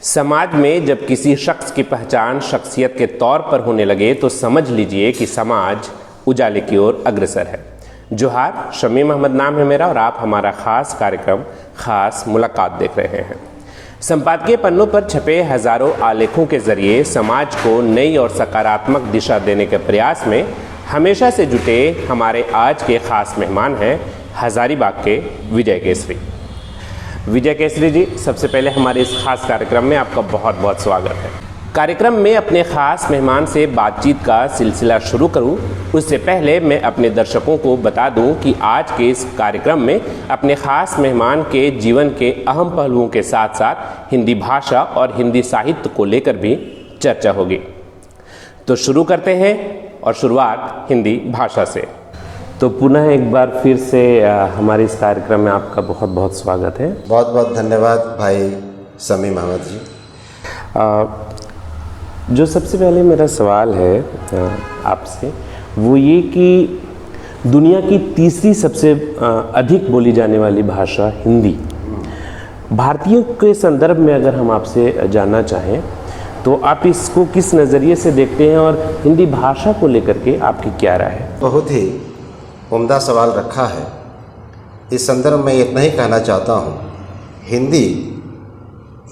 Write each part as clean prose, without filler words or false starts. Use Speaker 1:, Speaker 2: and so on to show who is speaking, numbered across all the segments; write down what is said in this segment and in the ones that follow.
Speaker 1: समाज में जब किसी शख्स की पहचान शख्सियत के तौर पर होने लगे तो समझ लीजिए कि समाज उजाले की ओर अग्रसर है। जोहार, शमीम अहमद नाम है मेरा और आप हमारा खास कार्यक्रम खास मुलाकात देख रहे हैं। संपादकीय पन्नों पर छपे हजारों आलेखों के जरिए समाज को नई और सकारात्मक दिशा देने के प्रयास में हमेशा से जुटे हमारे आज के खास मेहमान हैं हजारीबाग के विजय केसरी। विजय केसरी जी, सबसे पहले हमारे इस खास कार्यक्रम में आपका बहुत बहुत स्वागत है। कार्यक्रम में अपने खास मेहमान से बातचीत का सिलसिला शुरू करूं, उससे पहले मैं अपने दर्शकों को बता दूं कि आज के इस कार्यक्रम में अपने खास मेहमान के जीवन के अहम पहलुओं के साथ साथ हिंदी भाषा और हिंदी साहित्य को लेकर भी चर्चा होगी। तो शुरू करते हैं और शुरुआत हिंदी भाषा से। तो पुनः एक बार फिर से हमारे इस कार्यक्रम में आपका बहुत बहुत स्वागत है।
Speaker 2: बहुत बहुत धन्यवाद भाई शमीम अहमद जी।
Speaker 1: जो सबसे पहले मेरा सवाल है आपसे वो ये कि दुनिया की तीसरी सबसे अधिक बोली जाने वाली भाषा हिंदी, भारतीयों के संदर्भ में अगर हम आपसे जानना चाहें तो आप इसको किस नज़रिए से देखते हैं और हिंदी भाषा को लेकर के आपकी क्या राय है?
Speaker 2: बहुत ही उम्दा सवाल रखा है। इस संदर्भ में इतना ही कहना चाहता हूँ, हिंदी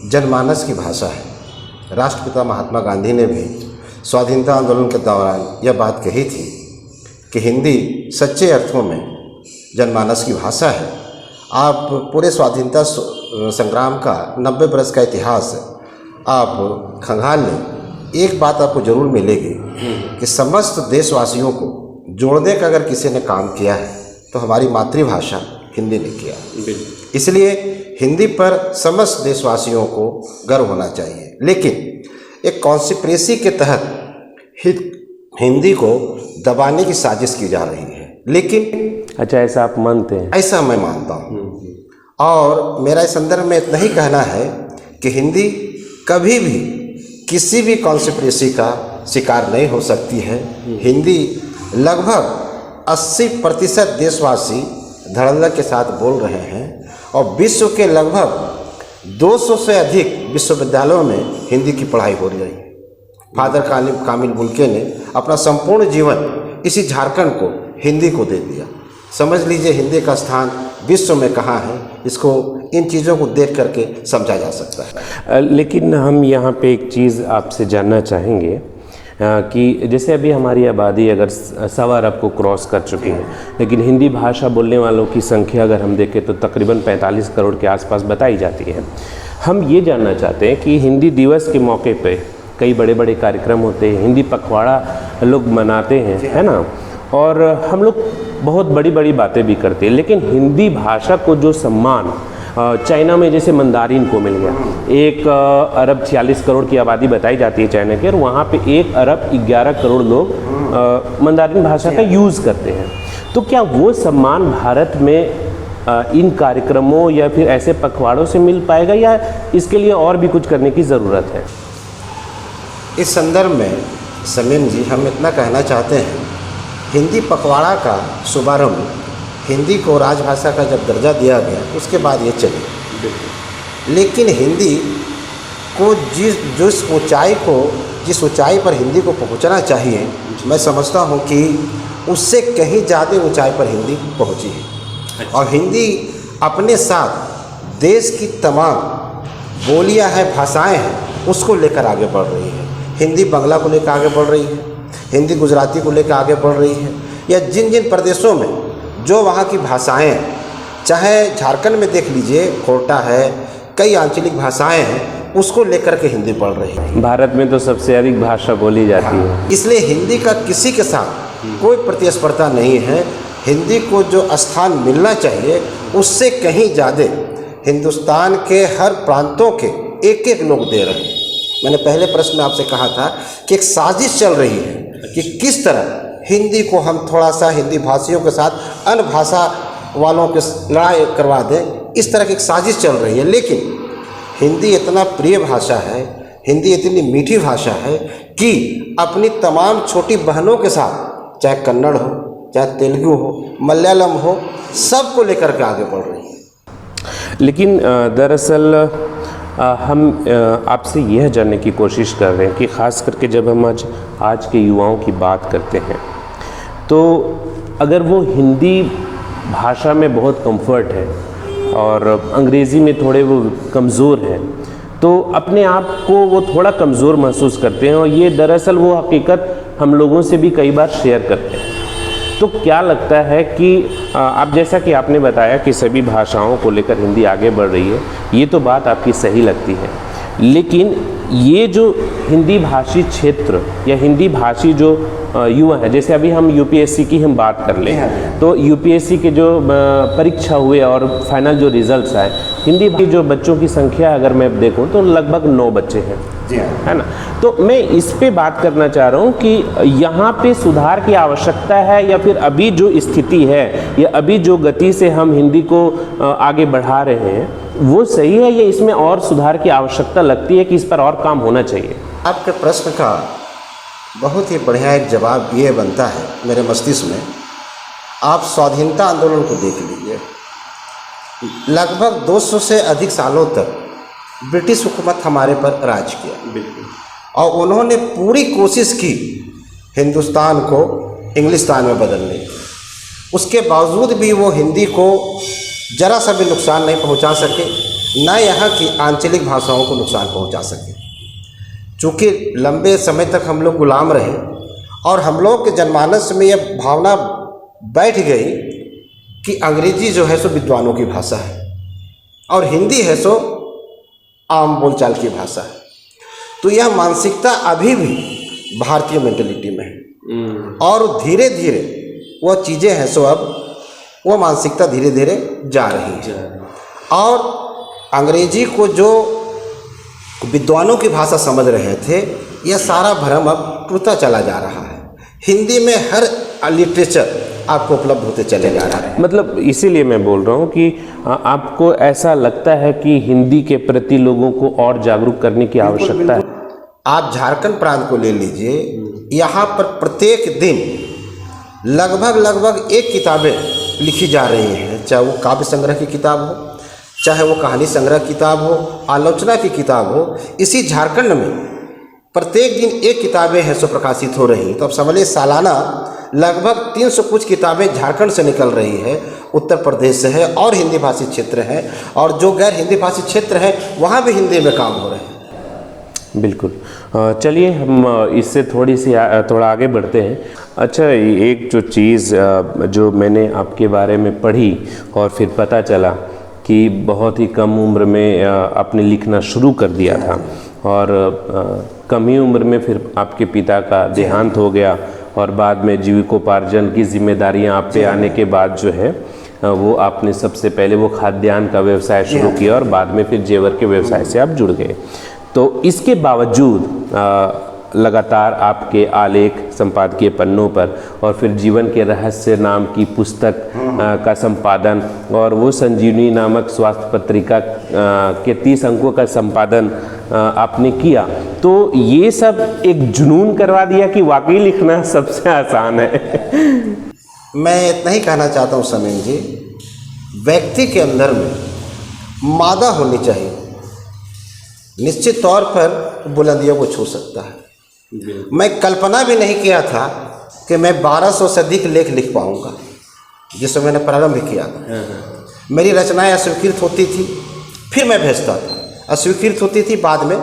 Speaker 2: जनमानस की भाषा है। राष्ट्रपिता महात्मा गांधी ने भी स्वाधीनता आंदोलन के दौरान यह बात कही थी कि हिंदी सच्चे अर्थों में जनमानस की भाषा है। आप पूरे स्वाधीनता संग्राम का 90 बरस का इतिहास आप खंगाल लें, एक बात आपको जरूर मिलेगी कि समस्त देशवासियों को जोड़ने का अगर किसी ने काम किया है तो हमारी मातृभाषा हिंदी ने किया। इसलिए हिंदी पर समस्त देशवासियों को गर्व होना चाहिए। लेकिन एक कॉन्स्पिरेसी के तहत हिंदी को दबाने की साजिश की जा रही है। लेकिन
Speaker 1: अच्छा, ऐसा आप मानते हैं?
Speaker 2: ऐसा मैं मानता हूँ और मेरा इस संदर्भ में इतना ही कहना है कि हिंदी कभी भी किसी भी कॉन्स्पिरेसी का शिकार नहीं हो सकती है। हिंदी लगभग 80% देशवासी धड़ल्ले के साथ बोल रहे हैं और विश्व के लगभग 200 से अधिक विश्वविद्यालयों में हिंदी की पढ़ाई हो रही है। फादर कामिल बुल्के ने अपना संपूर्ण जीवन इसी झारखंड को हिंदी को दे दिया। समझ लीजिए हिंदी का स्थान विश्व में कहाँ है, इसको इन चीज़ों को देख करके समझा जा सकता है।
Speaker 1: लेकिन हम यहाँ पे एक चीज़ आपसे जानना चाहेंगे कि जैसे अभी हमारी आबादी अगर 1.25 अरब को क्रॉस कर चुकी है, लेकिन हिंदी भाषा बोलने वालों की संख्या अगर हम देखें तो तकरीबन 45 करोड़ के आसपास बताई जाती है। हम ये जानना चाहते हैं कि हिंदी दिवस के मौके पे कई बड़े बड़े कार्यक्रम होते हैं, हिंदी पखवाड़ा लोग मनाते हैं, है ना, और हम लोग बहुत बड़ी बड़ी बातें भी करते हैं, लेकिन हिंदी भाषा को जो सम्मान चाइना में जैसे मंदारिन को मिल गया, 1 अरब 46 करोड़ की आबादी बताई जाती है चाइना की, और वहाँ पे 1 अरब 11 करोड़ लोग मंदारिन भाषा का यूज़ करते हैं। तो क्या वो सम्मान भारत में इन कार्यक्रमों या फिर ऐसे पखवाड़ों से मिल पाएगा या इसके लिए और भी कुछ करने की ज़रूरत है?
Speaker 2: इस संदर्भ में शमीम जी हम इतना कहना चाहते हैं, हिंदी पखवाड़ा का शुभारंभ हिंदी को राजभाषा का जब दर्जा दिया गया उसके बाद ये चली। लेकिन हिंदी को जिस ऊंचाई पर हिंदी को पहुंचना चाहिए, मैं समझता हूं कि उससे कहीं ज़्यादा ऊंचाई पर हिंदी पहुंची है। और हिंदी अपने साथ देश की तमाम बोलियां हैं, भाषाएं हैं, उसको लेकर आगे बढ़ रही है। हिंदी बांग्ला को लेकर आगे बढ़ रही है, हिंदी गुजराती को लेकर आगे बढ़ रही है, या जिन जिन प्रदेशों में जो वहाँ की भाषाएं, चाहे झारखंड में देख लीजिए खोरठा है, कई आंचलिक भाषाएं हैं, उसको लेकर के हिंदी पढ़ रही है।
Speaker 1: भारत में तो सबसे अधिक भाषा बोली जाती है,
Speaker 2: इसलिए हिंदी का किसी के साथ कोई प्रतिस्पर्धा नहीं है। हिंदी को जो स्थान मिलना चाहिए उससे कहीं ज़्यादा हिंदुस्तान के हर प्रांतों के एक एक लोग दे रहे हैं। मैंने पहले प्रश्न में आपसे कहा था कि एक साजिश चल रही है कि किस तरह हिंदी को हम थोड़ा सा हिंदी भाषियों के साथ अन्य भाषा वालों के लड़ाई करवा दें, इस तरह की एक साजिश चल रही है। लेकिन हिंदी इतना प्रिय भाषा है, हिंदी इतनी मीठी भाषा है कि अपनी तमाम छोटी बहनों के साथ, चाहे कन्नड़ हो, चाहे तेलुगु हो, मलयालम हो, सबको लेकर के आगे बढ़ रही है।
Speaker 1: लेकिन दरअसल हम आपसे यह जानने की कोशिश कर रहे हैं कि ख़ास करके जब हम आज के युवाओं की बात करते हैं तो अगर वो हिंदी भाषा में बहुत कंफर्ट है और अंग्रेज़ी में थोड़े वो कमज़ोर हैं तो अपने आप को वो थोड़ा कमज़ोर महसूस करते हैं और ये दरअसल वो हकीकत हम लोगों से भी कई बार शेयर करते हैं। तो क्या लगता है कि आप जैसा कि आपने बताया कि सभी भाषाओं को लेकर हिंदी आगे बढ़ रही है, ये तो बात आपकी सही लगती है, लेकिन ये जो हिंदी भाषी क्षेत्र या हिंदी भाषी जो युवा है, जैसे अभी हम यूपीएससी की हम बात कर लें तो यूपीएससी के जो परीक्षा हुए और फाइनल जो रिजल्ट्स आए, हिंदी भाषी जो बच्चों की संख्या अगर मैं देखूं तो लगभग 9 बच्चे हैं, है ना। तो मैं इस पे बात करना चाह रहा हूँ कि यहाँ पे सुधार की आवश्यकता है या फिर अभी जो स्थिति है या अभी जो गति से हम हिंदी को आगे बढ़ा रहे हैं वो सही है या इसमें और सुधार की आवश्यकता लगती है कि इस पर और काम होना चाहिए?
Speaker 2: आपके प्रश्न का बहुत ही बढ़िया एक जवाब ये बनता है मेरे मस्तिष्क में। आप स्वाधीनता आंदोलन को देख लीजिए, लगभग 200 से अधिक सालों तक ब्रिटिश हुकूमत हमारे पर राज किया, बिल्कुल, और उन्होंने पूरी कोशिश की हिंदुस्तान को इंग्लिस्तान में बदलने की। उसके बावजूद भी वो हिंदी को जरा सा भी नुकसान नहीं पहुंचा सके, न यहाँ की आंचलिक भाषाओं को नुकसान पहुंचा सके। चूँकि लंबे समय तक हम लोग गुलाम रहे और हम लोग के जनमानस में यह भावना बैठ गई कि अंग्रेजी जो है सो विद्वानों की भाषा है और हिंदी है सो आम बोलचाल की भाषा है। तो यह मानसिकता अभी भी भारतीय मेंटलिटी में है और धीरे धीरे वह चीज़ें हैं सो अब वो मानसिकता धीरे धीरे जा रही है और अंग्रेजी को जो विद्वानों की भाषा समझ रहे थे यह सारा भ्रम अब टूटता चला जा रहा है। हिंदी में हर लिटरेचर आपको उपलब्ध होते चले जा रहा है।
Speaker 1: मतलब इसीलिए मैं बोल रहा हूँ कि आपको ऐसा लगता है कि हिंदी के प्रति लोगों को और जागरूक करने की आवश्यकता है।
Speaker 2: आप झारखंड प्रांत को ले लीजिए, यहाँ पर प्रत्येक दिन लगभग 1 किताबें लिखी जा रही हैं, चाहे वो काव्य संग्रह की किताब हो, चाहे वो कहानी संग्रह किताब हो, आलोचना की किताब हो। इसी झारखंड में प्रत्येक दिन 1 किताबें हैं सो प्रकाशित हो रही। तो अब समझ लीजिए सालाना लगभग 300 कुछ किताबें झारखंड से निकल रही है, उत्तर प्रदेश से है और हिंदी भाषी क्षेत्र है, और जो गैर हिंदी भाषी क्षेत्र है वहाँ भी हिंदी में काम हो रहे हैं।
Speaker 1: बिल्कुल, चलिए हम इससे थोड़ा आगे बढ़ते हैं। अच्छा, एक जो चीज़ जो मैंने आपके बारे में पढ़ी और फिर पता चला कि बहुत ही कम उम्र में आपने लिखना शुरू कर दिया था और कम ही उम्र में फिर आपके पिता का देहांत हो गया और बाद में जीविकोपार्जन की जिम्मेदारियां आप पे आने के बाद जो है वो आपने सबसे पहले वो खाद्यान्न का व्यवसाय शुरू किया और बाद में फिर जेवर के व्यवसाय से आप जुड़ गए। तो इसके बावजूद लगातार आपके आलेख संपादकीय पन्नों पर और फिर जीवन के रहस्य नाम की पुस्तक का संपादन और वो संजीवनी नामक स्वास्थ्य पत्रिका के 30 अंकों का संपादन आपने किया, तो ये सब एक जुनून करवा दिया कि वाकई लिखना सबसे आसान है।
Speaker 2: मैं इतना ही कहना चाहता हूँ समीम जी, व्यक्ति के अंदर में मादा होनी चाहिए, निश्चित तौर पर बुलंदियों को छू सकता है। मैं कल्पना भी नहीं किया था कि मैं 1200 से अधिक लेख लिख पाऊंगा, जिससे मैंने प्रारंभ किया था। मेरी रचनाएं अस्वीकृत होती थी, फिर मैं भेजता था, अस्वीकृत होती थी, बाद में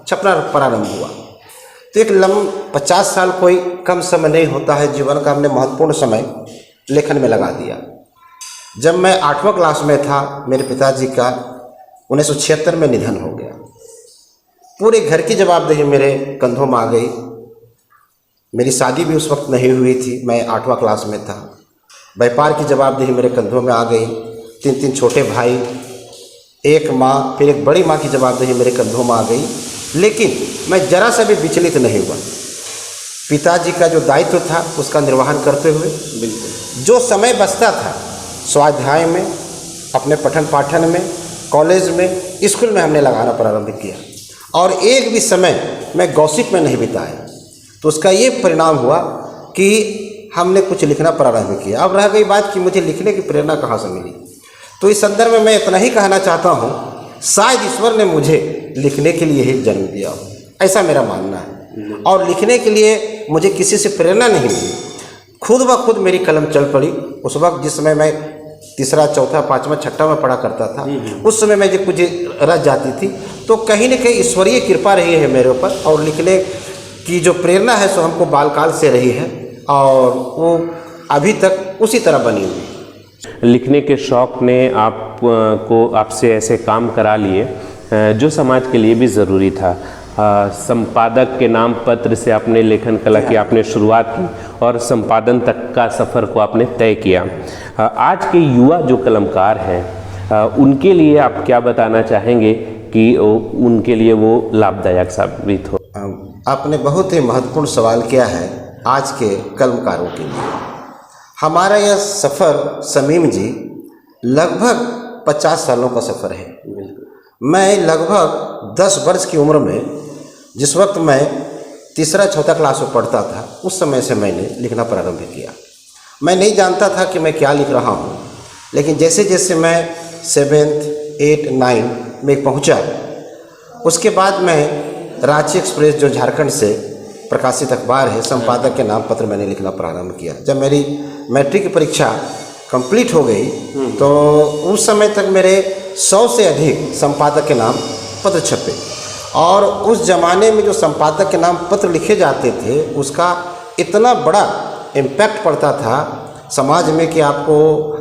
Speaker 2: छपना प्रारंभ हुआ। तो एक 50 साल कोई कम समय नहीं होता है जीवन का। हमने महत्वपूर्ण समय लेखन में लगा दिया। जब मैं 8वां क्लास में था, मेरे पिताजी का 1976 में निधन हो गया। पूरे घर की जवाबदेही मेरे कंधों में आ गई। मेरी शादी भी उस वक्त नहीं हुई थी, मैं 8वां क्लास में था। व्यापार की जवाबदेही मेरे कंधों में आ गई। 3 छोटे भाई, एक माँ, फिर एक बड़ी माँ की जवाबदेही मेरे कंधों में आ गई। लेकिन मैं जरा सा भी विचलित नहीं हुआ। पिताजी का जो दायित्व था उसका निर्वहन करते हुए बिल्कुल जो समय बचता था स्वाध्याय में, अपने पठन पाठन में, कॉलेज में, स्कूल में हमने लगाना प्रारंभ किया और एक भी समय मैं गॉसिप में नहीं बिताया। तो उसका ये परिणाम हुआ कि हमने कुछ लिखना प्रारंभ किया। अब रह गई बात कि मुझे लिखने की प्रेरणा कहाँ से मिली। तो इस संदर्भ में मैं इतना ही कहना चाहता हूँ, शायद ईश्वर ने मुझे लिखने के लिए ही जन्म दिया हो, ऐसा मेरा मानना है। और लिखने के लिए मुझे किसी से प्रेरणा नहीं मिली, खुद ब खुद मेरी कलम चल पड़ी। उस वक्त जिस समय मैं तीसरा, चौथा, पाँचवा, छठा में पढ़ा करता था, उस समय मैं जब कुछ रच जाती थी, तो कहीं न कहीं ईश्वरीय कृपा रही है मेरे ऊपर, और लिखने की जो प्रेरणा है सो हमको बालकाल से रही है, और वो अभी तक उसी तरह बनी हुई है।
Speaker 1: लिखने के शौक़ ने आपको आपसे ऐसे काम करा लिए जो समाज के लिए भी ज़रूरी था। संपादक के नाम पत्र से आपने लेखन कला की आपने शुरुआत की और संपादन तक का सफ़र को आपने तय किया। आज के युवा जो कलमकार हैं उनके लिए आप क्या बताना चाहेंगे कि उनके लिए वो लाभदायक साबित हो?
Speaker 2: आपने बहुत ही महत्वपूर्ण सवाल किया है आज के कलमकारों के लिए। हमारा यह सफ़र समीम जी लगभग 50 सालों का सफ़र है। मैं लगभग 10 वर्ष की उम्र में, जिस वक्त मैं तीसरा, चौथा क्लास में पढ़ता था, उस समय से मैंने लिखना प्रारंभ किया। मैं नहीं जानता था कि मैं क्या लिख रहा हूँ, लेकिन जैसे जैसे मैं 7th, 8th, 9th में पहुँचा, उसके बाद मैं रांची एक्सप्रेस जो झारखंड से प्रकाशित अखबार है, संपादक के नाम पत्र मैंने लिखना प्रारंभ किया। जब मेरी मैट्रिक की परीक्षा कंप्लीट हो गई तो उस समय तक मेरे 100 से अधिक संपादक के नाम पत्र छपे, और उस ज़माने में जो संपादक के नाम पत्र लिखे जाते थे उसका इतना बड़ा इम्पैक्ट पड़ता था समाज में कि आपको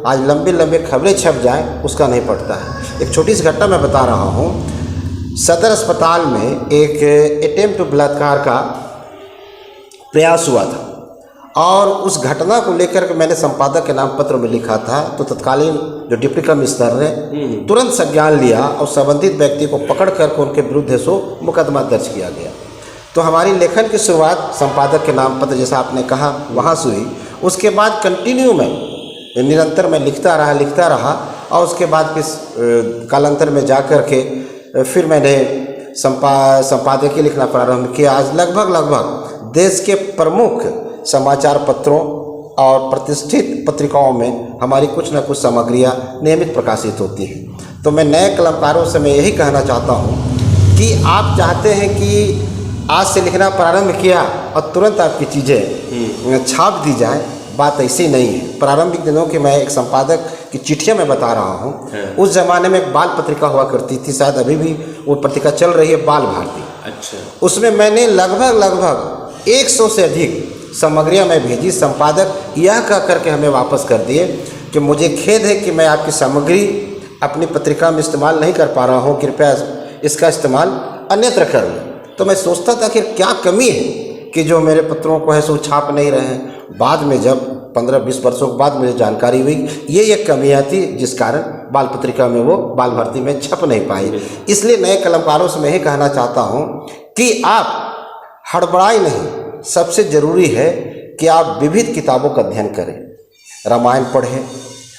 Speaker 2: आज लंबे लंबे खबरें छप जाएं उसका नहीं पड़ता है। एक छोटी सी घटना मैं बता रहा हूँ। सदर अस्पताल में एक अटेम्प्ट टू बलात्कार का प्रयास हुआ था, और उस घटना को लेकर के मैंने संपादक के नाम पत्र में लिखा था, तो तत्कालीन जो डिप्टी कमिश्नर ने तुरंत संज्ञान लिया और संबंधित व्यक्ति को पकड़ करके उनके विरुद्ध सो मुकदमा दर्ज किया गया। तो हमारी लेखन की शुरुआत संपादक के नाम पत्र, जैसा आपने कहा, वहाँ से हुई। उसके बाद कंटिन्यू में निरंतर मैं लिखता रहा, और उसके बाद फिर कालांतर में जा कर के फिर मैंने संपादकीय लिखना प्रारंभ किया। आज लगभग देश के प्रमुख समाचार पत्रों और प्रतिष्ठित पत्रिकाओं में हमारी कुछ न कुछ सामग्रियाँ नियमित प्रकाशित होती हैं। तो मैं नए कलमकारों से मैं यही कहना चाहता हूँ कि आप चाहते हैं कि आज से लिखना प्रारंभ किया और तुरंत आपकी चीज़ें छाप दी जाएं, बात ऐसी नहीं है। प्रारंभिक दिनों की मैं एक संपादक की चिट्ठियाँ मैं बता रहा हूँ। उस ज़माने में एक बाल पत्रिका हुआ करती थी, शायद अभी भी वो पत्रिका चल रही है, बाल भारती।
Speaker 1: अच्छा।
Speaker 2: उसमें मैंने लगभग 100 से अधिक सामग्रियाँ मैं भेजी। संपादक यह कह करके हमें वापस कर दिए कि मुझे खेद है कि मैं आपकी सामग्री अपनी पत्रिका में इस्तेमाल नहीं कर पा रहा हूँ, कृपया इसका इस्तेमाल अन्यत्र कर लें। तो मैं सोचता था कि क्या कमी है कि जो मेरे पत्रों को है सो छाप नहीं रहे हैं। बाद में जब 15-20 वर्षों के बाद मुझे जानकारी हुई ये एक कमियाँ थी, जिस कारण बाल पत्रिका में वो बाल भारती में छप नहीं पाई। इसलिए नए कलमकारों से मैं यही कहना चाहता हूँ कि आप हड़बड़ाई नहीं, सबसे ज़रूरी है कि आप विविध किताबों का अध्ययन करें। रामायण पढ़ें,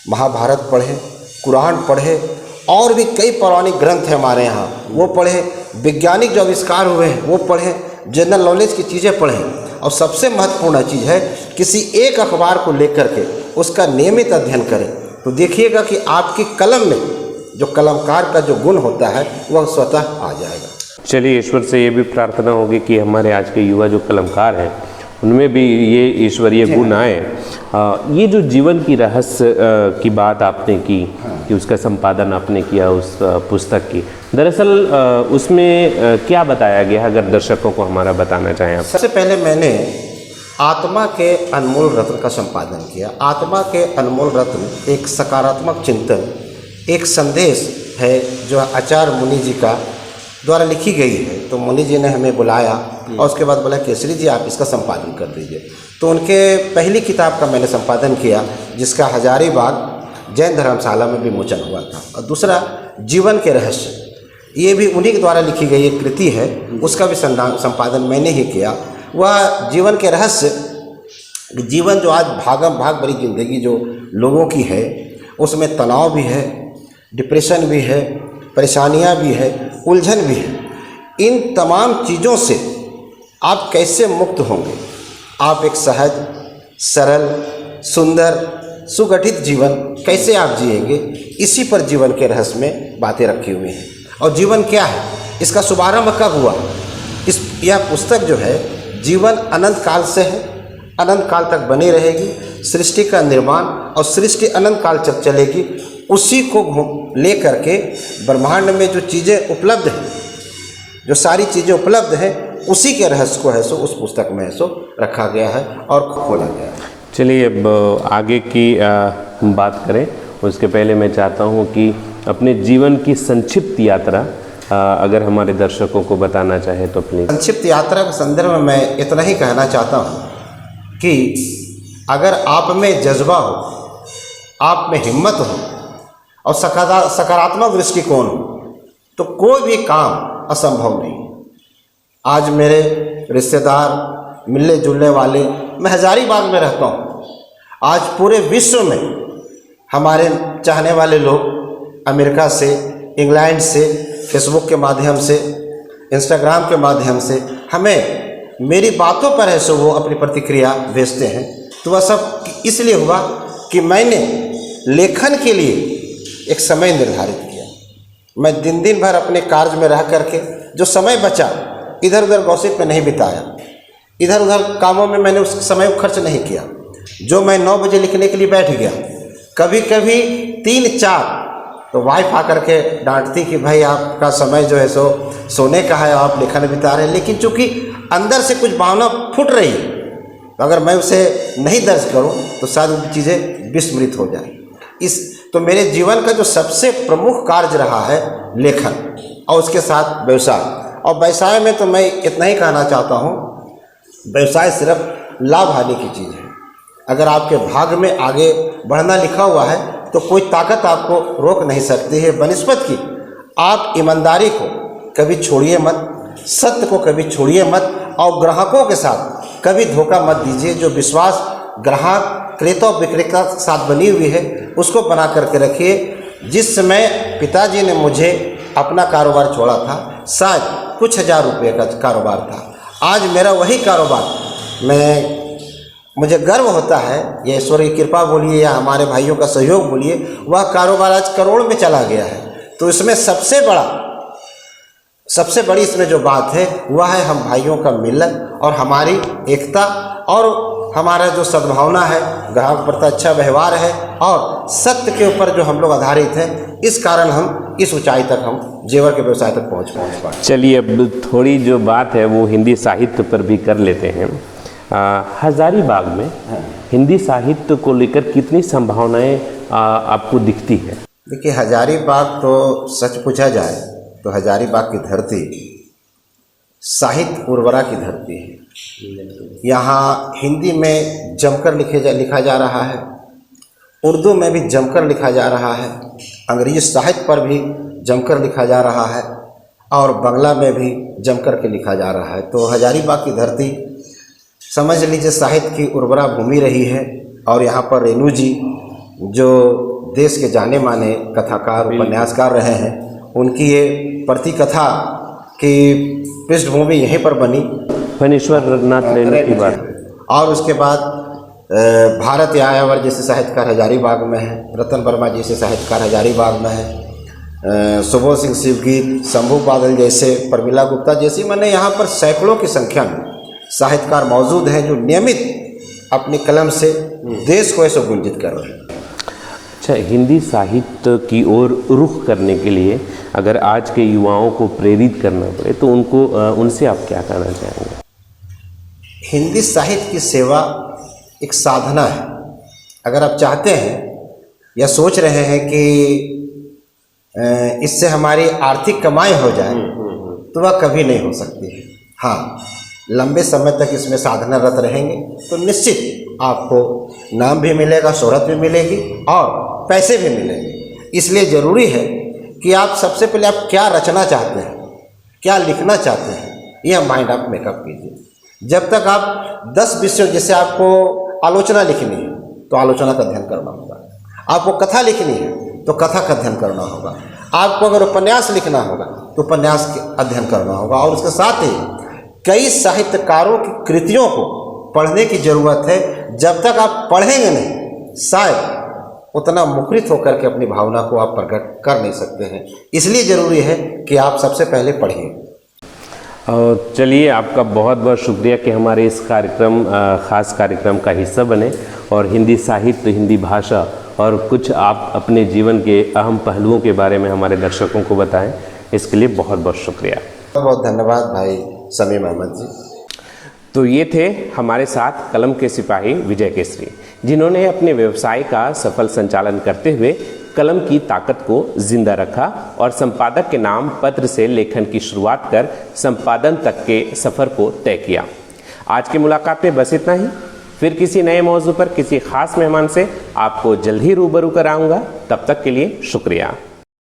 Speaker 2: महाभारत पढ़ें, कुरान पढ़ें, और भी कई पौराणिक ग्रंथ हैं हमारे यहाँ, वो पढ़ें। वैज्ञानिक जो आविष्कार हुए हैं वो पढ़ें, जनरल नॉलेज की चीज़ें पढ़ें। और सबसे महत्वपूर्ण चीज़ है किसी एक अखबार को लेकर के उसका नियमित अध्ययन करें, तो देखिएगा कि आपकी कलम में जो कलमकार का जो गुण होता है वह स्वतः आ जाएगा।
Speaker 1: चलिए, ईश्वर से ये भी प्रार्थना होगी कि हमारे आज के युवा जो कलमकार हैं उनमें भी ये ईश्वरीय गुण आए। ये जो जीवन की रहस्य की बात आपने की कि उसका संपादन आपने किया उस पुस्तक की, दरअसल उसमें क्या बताया गया, अगर दर्शकों को हमारा बताना चाहें आप?
Speaker 2: सबसे पहले मैंने आत्मा के अनमोल रत्न का संपादन किया। आत्मा के अनमोल रत्न एक सकारात्मक चिंतन, एक संदेश है जो आचार्य मुनि जी का द्वारा लिखी गई है। तो मुनि जी ने हमें बुलाया और उसके बाद बोला केसरी जी आप इसका संपादन कर दीजिए। तो उनके पहली किताब का मैंने संपादन किया, जिसका हजारीबाग जैन धर्मशाला में विमोचन हुआ था। और दूसरा जीवन के रहस्य, ये भी उन्हीं के द्वारा लिखी गई एक कृति है, उसका भी संपादन मैंने ही किया। वह जीवन के रहस्य, जीवन जो आज भागम भाग भरी जिंदगी जो लोगों की है, उसमें तनाव भी है, डिप्रेशन भी है, परेशानियां भी है, उलझन भी है। इन तमाम चीज़ों से आप कैसे मुक्त होंगे, आप एक सहज, सरल, सुंदर, सुगठित जीवन कैसे आप जिएंगे, इसी पर जीवन के रहस्य में बातें रखी हुई हैं। और जीवन क्या है, इसका शुभारंभ कब हुआ। यह पुस्तक जो है जीवन अनंत काल से है, अनंत काल तक बनी रहेगी। सृष्टि का निर्माण और सृष्टि अनंत काल तक चलेगी। उसी को ले करके ब्रह्मांड में जो चीज़ें उपलब्ध हैं, जो सारी चीज़ें उपलब्ध हैं, उसी के रहस्य को है सो उस पुस्तक में है सो रखा गया है और खोला गया है।
Speaker 1: चलिए अब आगे की हम बात करें। उसके पहले मैं चाहता हूँ कि अपने जीवन की संक्षिप्त यात्रा अगर हमारे दर्शकों को बताना चाहे तो प्लीज़।
Speaker 2: संक्षिप्त यात्रा के संदर्भ में मैं इतना ही कहना चाहता हूँ कि अगर आप में जज्बा हो, आप में हिम्मत हो और सकारात्मक दृष्टिकोण हो तो कोई भी काम असंभव नहीं। आज मेरे रिश्तेदार, मिलने जुलने वाले, मैं हजारीबाग में रहता हूँ, आज पूरे विश्व में हमारे चाहने वाले लोग अमेरिका से, इंग्लैंड से, फेसबुक के माध्यम से, इंस्टाग्राम के माध्यम से हमें मेरी बातों पर है सो वो अपनी प्रतिक्रिया भेजते हैं। तो वह सब इसलिए हुआ कि मैंने लेखन के लिए एक समय निर्धारित किया। मैं दिन दिन भर अपने कार्य में रह करके जो समय बचा इधर उधर गॉसिप में नहीं बिताया, इधर उधर कामों में मैंने उस समय को खर्च नहीं किया। जो मैं 9 बजे लिखने के लिए बैठ गया, कभी कभी 3-4 तो वाइफ आकर के डांटती कि भाई आपका समय जो है सो सोने का है, आप लेखन बिता रहे हैं। लेकिन चूंकि अंदर से कुछ भावना फूट रही है, तो अगर मैं उसे नहीं दर्ज करूं तो शायद वो चीज़ें विस्मृत हो जाए। तो मेरे जीवन का जो सबसे प्रमुख कार्य रहा है लेखन और उसके साथ व्यवसाय। और व्यवसाय में तो मैं इतना ही कहना चाहता हूँ, व्यवसाय सिर्फ लाभ हानि की चीज़ है। अगर आपके भाग में आगे बढ़ना लिखा हुआ है तो कोई ताकत आपको रोक नहीं सकती है बनिस्बत की आप ईमानदारी को कभी छोड़िए मत, सत्य को कभी छोड़िए मत और ग्राहकों के साथ कभी धोखा मत दीजिए। जो विश्वास ग्राहक, क्रेता और विक्रेता के साथ बनी हुई है उसको बना करके रखिए। जिस समय पिताजी ने मुझे अपना कारोबार छोड़ा था, शायद कुछ हज़ार रुपये का कारोबार था। आज मेरा वही कारोबार, मुझे गर्व होता है, ये ईश्वर की कृपा बोलिए या हमारे भाइयों का सहयोग बोलिए, वह कारोबार आज करोड़ में चला गया है। तो इसमें सबसे बड़ी इसमें जो बात है वह है हम भाइयों का मिलन और हमारी एकता और हमारा जो सद्भावना है, ग्राहक प्रति अच्छा व्यवहार है और सत्य के ऊपर जो हम लोग आधारित हैं। इस कारण हम इस ऊंचाई तक, हम जेवर के व्यवसाय तक पहुंच पाए।
Speaker 1: चलिए अब थोड़ी जो बात है वो हिंदी साहित्य पर भी कर लेते हैं। हजारीबाग में हिंदी साहित्य को लेकर कितनी संभावनाएं आपको दिखती है?
Speaker 2: देखिए, हजारीबाग तो सच पूछा जाए तो हजारीबाग की धरती साहित्य उर्वरा की धरती है। यहाँ हिंदी में जमकर लिखा जा रहा है, उर्दू में भी जमकर लिखा जा रहा है, अंग्रेजी साहित्य पर भी जमकर लिखा जा रहा है और बांग्ला में भी जमकर के लिखा जा रहा है। तो हजारीबाग की धरती समझ लीजिए साहित्य की उर्वरा भूमि रही है। और यहाँ पर रेणु जी जो देश के जाने माने कथाकार, उपन्यासकार रहे हैं, उनकी ये प्रति कथा की पृष्ठभूमि यहीं पर बनी,
Speaker 1: फणीश्वर नाथ रेणु की बात।
Speaker 2: और उसके बाद भारत यायावर जैसे साहित्यकार हजारीबाग में है, रतन वर्मा जैसे साहित्यकार हजारीबाग में है, सुबोध सिंह शिवगीत, शंभू बादल जैसे, प्रमिला गुप्ता जैसी, मैंने यहाँ पर सैकड़ों की संख्या में साहित्यकार मौजूद हैं जो नियमित अपनी कलम से देश को ऐसे गुंजित कर रहे हैं।
Speaker 1: अच्छा, हिंदी साहित्य की ओर रुख करने के लिए अगर आज के युवाओं को प्रेरित करना पड़े तो उनसे आप क्या कहना चाहेंगे?
Speaker 2: हिंदी साहित्य की सेवा एक साधना है। अगर आप चाहते हैं या सोच रहे हैं कि इससे हमारी आर्थिक कमाई हो जाए तो वह कभी नहीं हो सकती है। हाँ, लंबे समय तक इसमें साधनारत रहेंगे तो निश्चित आपको नाम भी मिलेगा, शोहरत भी मिलेगी और पैसे भी मिलेंगे। इसलिए ज़रूरी है कि आप सबसे पहले आप क्या रचना चाहते हैं, क्या लिखना चाहते हैं, यह माइंड आप मेकअप कीजिए। जब तक आप 10 विषयों, जैसे आपको आलोचना लिखनी है तो आलोचना का अध्ययन करना होगा, आपको कथा लिखनी है तो कथा का अध्ययन करना होगा, आपको अगर उपन्यास लिखना होगा तो उपन्यास का अध्ययन करना होगा। और उसके साथ ही कई साहित्यकारों की कृतियों को पढ़ने की ज़रूरत है। जब तक आप पढ़ेंगे नहीं, शायद उतना मुखरित होकर के अपनी भावना को आप प्रकट कर नहीं सकते हैं। इसलिए ज़रूरी है कि आप सबसे पहले पढ़िए।
Speaker 1: और चलिए, आपका बहुत बहुत शुक्रिया कि हमारे इस ख़ास कार्यक्रम का हिस्सा बने और हिंदी साहित्य, हिंदी भाषा और कुछ आप अपने जीवन के अहम पहलुओं के बारे में हमारे दर्शकों को बताएं। इसके लिए बहुत बहुत शुक्रिया।
Speaker 2: बहुत बहुत धन्यवाद भाई शमीम अहमद जी।
Speaker 1: तो ये थे हमारे साथ कलम के सिपाही विजय केसरी, जिन्होंने अपने व्यवसाय का सफल संचालन करते हुए कलम की ताकत को जिंदा रखा और संपादक के नाम पत्र से लेखन की शुरुआत कर संपादन तक के सफर को तय किया। आज की मुलाकात में बस इतना ही। फिर किसी नए मौजू पर किसी खास मेहमान से आपको जल्द ही रूबरू कराऊंगा। तब तक के लिए शुक्रिया।